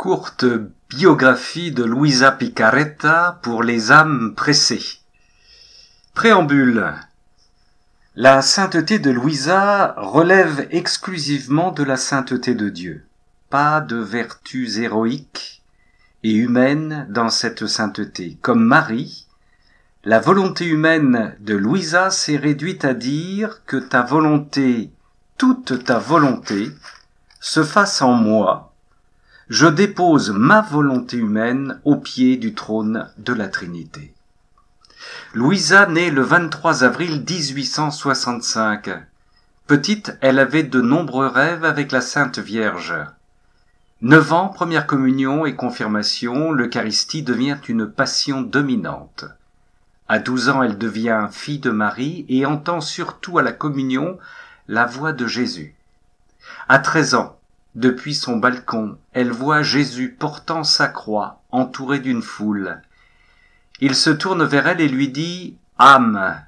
courte biographie de Luisa Picarretta pour les âmes pressées. Préambule. La sainteté de Luisa relève exclusivement de la sainteté de Dieu. Pas de vertus héroïques et humaines dans cette sainteté. Comme Marie, la volonté humaine de Luisa s'est réduite à dire que ta volonté, toute ta volonté, se fasse en moi. Je dépose ma volonté humaine au pied du trône de la Trinité. Luisa naît le 23 avril 1865. Petite, elle avait de nombreux rêves avec la Sainte Vierge. 9 ans, première communion et confirmation, l'Eucharistie devient une passion dominante. À 12 ans, elle devient fille de Marie et entend surtout à la communion la voix de Jésus. À 13 ans, depuis son balcon, elle voit Jésus portant sa croix, entouré d'une foule. Il se tourne vers elle et lui dit « Âme,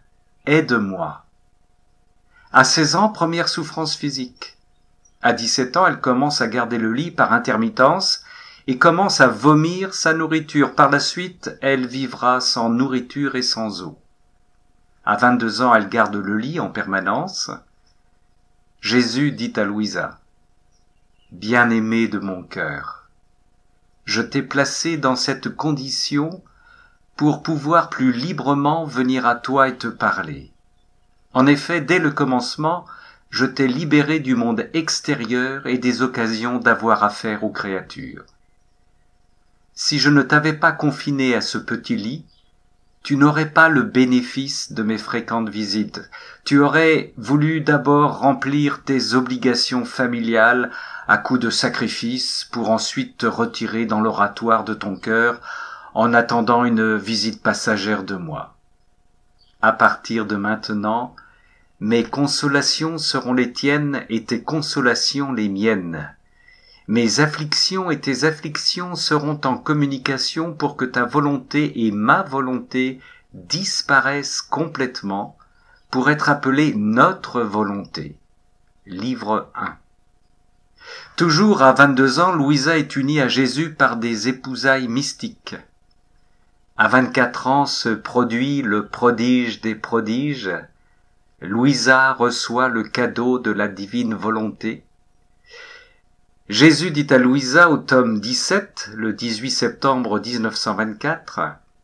aide-moi ». À 16 ans, première souffrance physique. À 17 ans, elle commence à garder le lit par intermittence et commence à vomir sa nourriture. Par la suite, elle vivra sans nourriture et sans eau. À 22 ans, elle garde le lit en permanence. Jésus dit à Luisa « Bien-aimée de mon cœur, je t'ai placée dans cette condition pour pouvoir plus librement venir à toi et te parler. En effet, dès le commencement, je t'ai libéré du monde extérieur et des occasions d'avoir affaire aux créatures. Si je ne t'avais pas confiné à ce petit lit, tu n'aurais pas le bénéfice de mes fréquentes visites. Tu aurais voulu d'abord remplir tes obligations familiales à coups de sacrifices pour ensuite te retirer dans l'oratoire de ton cœur en attendant une visite passagère de moi. À partir de maintenant, mes consolations seront les tiennes et tes consolations les miennes. Mes afflictions et tes afflictions seront en communication pour que ta volonté et ma volonté disparaissent complètement pour être appelées notre volonté. Livre 1. Toujours à 22 ans, Luisa est unie à Jésus par des épousailles mystiques. À 24 ans se produit le prodige des prodiges. Luisa reçoit le cadeau de la divine volonté. Jésus dit à Luisa au tome 17, le 18 septembre 1924,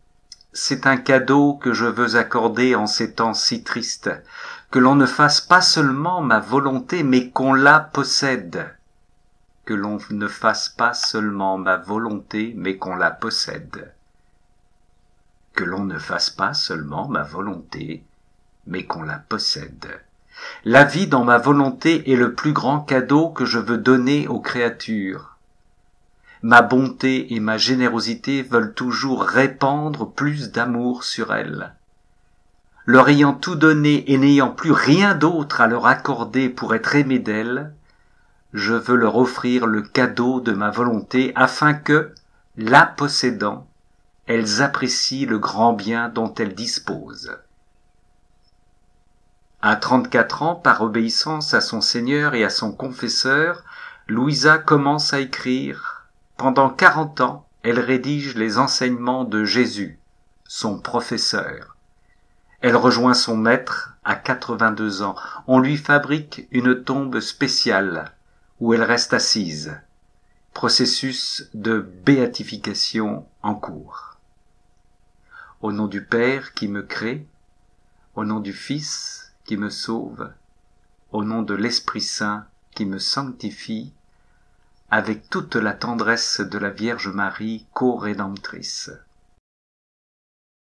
« C'est un cadeau que je veux accorder en ces temps si tristes, que l'on ne fasse pas seulement ma volonté, mais qu'on la possède. Que l'on ne fasse pas seulement ma volonté, mais qu'on la possède. Que l'on ne fasse pas seulement ma volonté, mais qu'on la possède. La vie dans ma volonté est le plus grand cadeau que je veux donner aux créatures. Ma bonté et ma générosité veulent toujours répandre plus d'amour sur elles. Leur ayant tout donné et n'ayant plus rien d'autre à leur accorder pour être aimé d'elles, je veux leur offrir le cadeau de ma volonté afin que, la possédant, elles apprécient le grand bien dont elles disposent. À 34 ans, par obéissance à son Seigneur et à son confesseur, Luisa commence à écrire. Pendant 40 ans, elle rédige les enseignements de Jésus, son professeur. Elle rejoint son maître à 82 ans. On lui fabrique une tombe spéciale où elle reste assise. Processus de béatification en cours. Au nom du Père qui me crée, au nom du Fils qui me sauve, au nom de l'Esprit Saint qui me sanctifie, avec toute la tendresse de la Vierge Marie, co-rédemptrice.